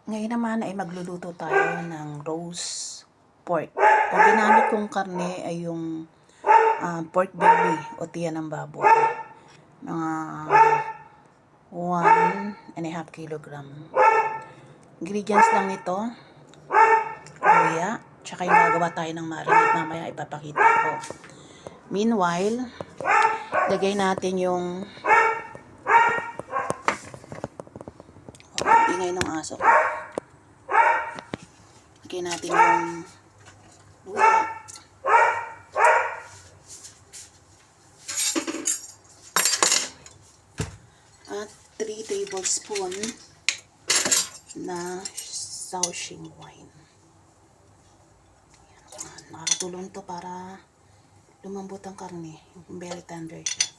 Ngayon naman ay magluluto tayo ng roast pork. Ang ginamit kong karne ay yung pork belly o tiyan ng baboy. Mga 1.5 kilogram. Ingredients lang nito, luya, tsaka yung gagawa tayo ng marinade mamaya ipapakita ko. Meanwhile, lagay natin yung ingay ng aso. Lagay natin yung luya. At 3 tablespoon na Shaoxing wine. Nakakatulong to para lumambot ang karne. Very tender siya.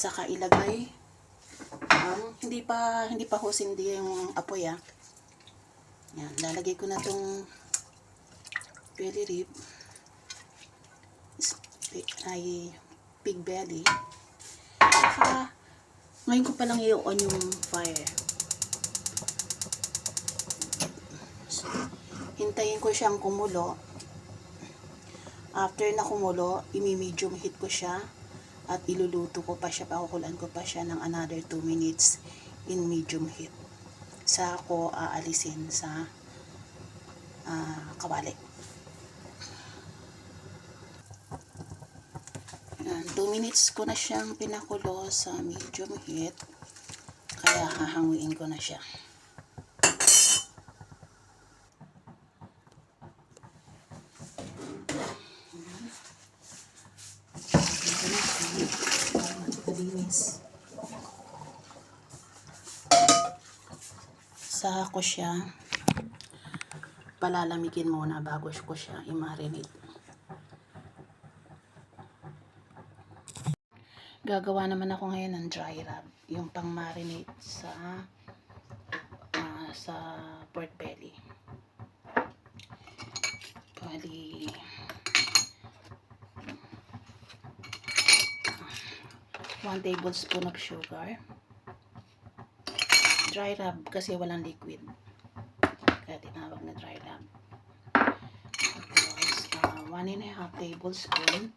Saka ilagay hindi pa husindi yung apoy Yan, lalagay ko na tong belly rib ay pig belly. Saka ngayon ko palang i-on yung fire. So, hintayin ko siyang kumulo. After na kumulo, imi-medium heat ko siya at iluluto ko pa siya, pakukulan ko pa siya ng another 2 minutes in medium heat. Sa ako aalisin sa kawali. 2 minutes ko na siyang pinakulo sa medium heat, kaya hahanguin ko na siya. Sa ko siya palalamigin muna bago ko siya i-marinate. Gagawa naman ako ngayon ng dry rub, yung pang marinate sa pork belly. Bali 1 tablespoon of sugar. Dry rub kasi walang liquid, kaya tinawag na dry rub. Tapos 1.5 tablespoon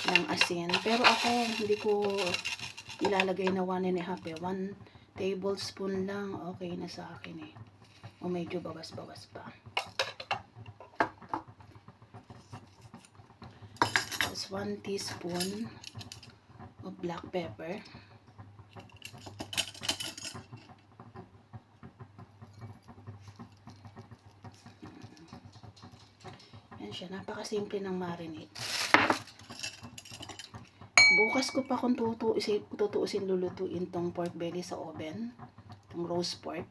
ng asin, pero ako hindi ko ilalagay na 1.5 1 tablespoon lang okay na sa akin o medyo bawas-bawas pa. Tapos 1 teaspoon of black pepper. Yan siya, napakasimple ng marinade. Bukas ko pa kung tutuusin lulutuin tong pork belly sa oven, tong roast pork.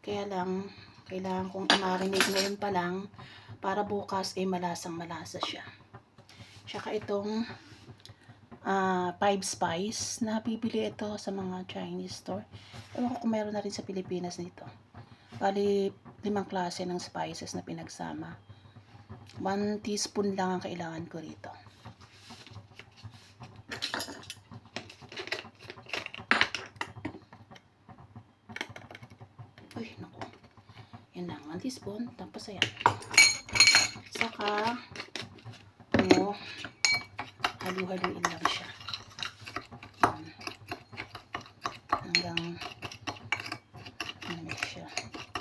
Kaya lang, kailangan kong i-marinate ngayon pa lang para bukas malasang-malasa siya. Tsaka itong 5 spice na bibili ito sa mga Chinese store. Ewan ko kung meron na rin sa Pilipinas nito. Bali, 5 klase ng spices na pinagsama. 1 teaspoon lang ang kailangan ko rito. Uy, naku. Yan lang, 1 teaspoon. Tapos ayan. Saka, halu-haluin lang siya. Hanggang ano siya.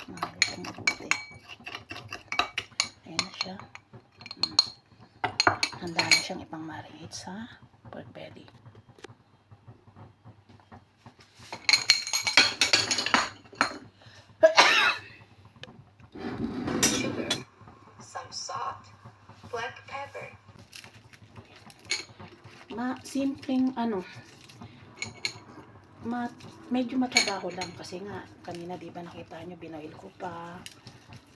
Mahalutang mabuti. Ayan na siya. Handa na siyang ipang-marinate sa pork belly. Sugar, some salt, black pepper. Simpleng medyo matrabaho lang kasi nga kanina di ba nakita nyo binoil ko pa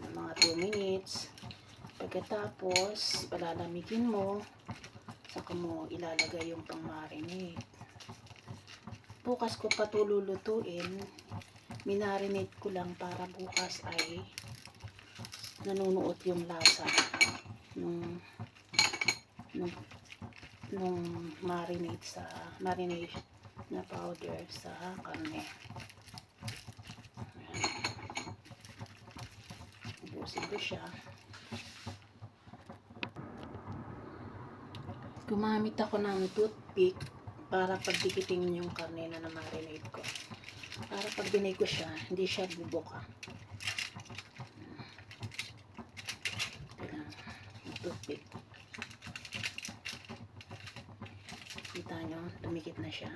ng mga 2 minutes. Pagkatapos palalamigin mo, saka mo ilalagay yung pang marinate. Bukas ko pa ito lulutuin, minarinate ko lang para bukas ay nanunuot yung lasa nung marinate na powder sa karne. Tapusin ko siya. Gumamit ako ng toothpick para pagdikitin yung karne na na-marinate ko. Para pag binay ko siya, hindi siya bubuka. Kailangan yung toothpick. Kita nyo, tumikit na siya.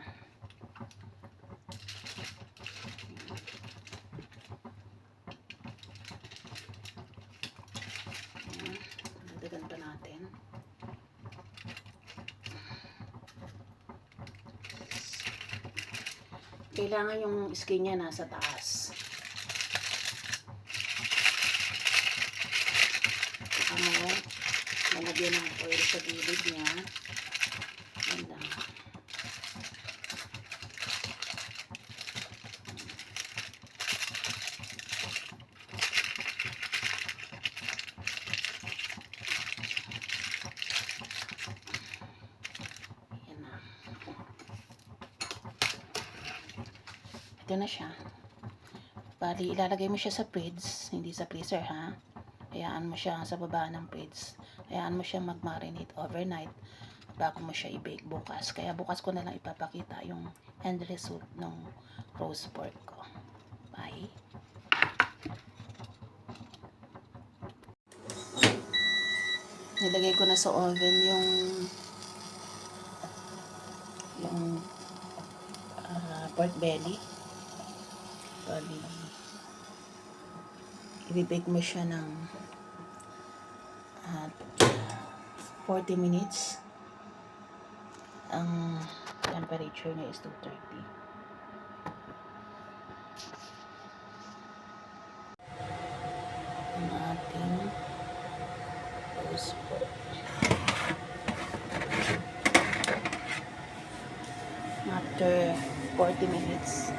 Dagdagan pa natin. Kailangan yung skin niya nasa taas. Saka mo, lalagyan ng oil sa gilid niya. Yan lang. Yan na. Ito na siya. Bali, ilalagay mo siya sa fridge, hindi sa freezer ha. Hayaan mo siya sa baba ng fridge. Hayaan mo siya mag-marinate overnight bago mo siya i-bake bukas. Kaya bukas ko na lang ipapakita yung end result ng roast pork ko. Bye! Nilagay ko na sa oven yung pork belly. Bali, i-bake mo siya ng 40 minutes. Ang temperature niya is 230. Ang ating roast pork. After 40 minutes,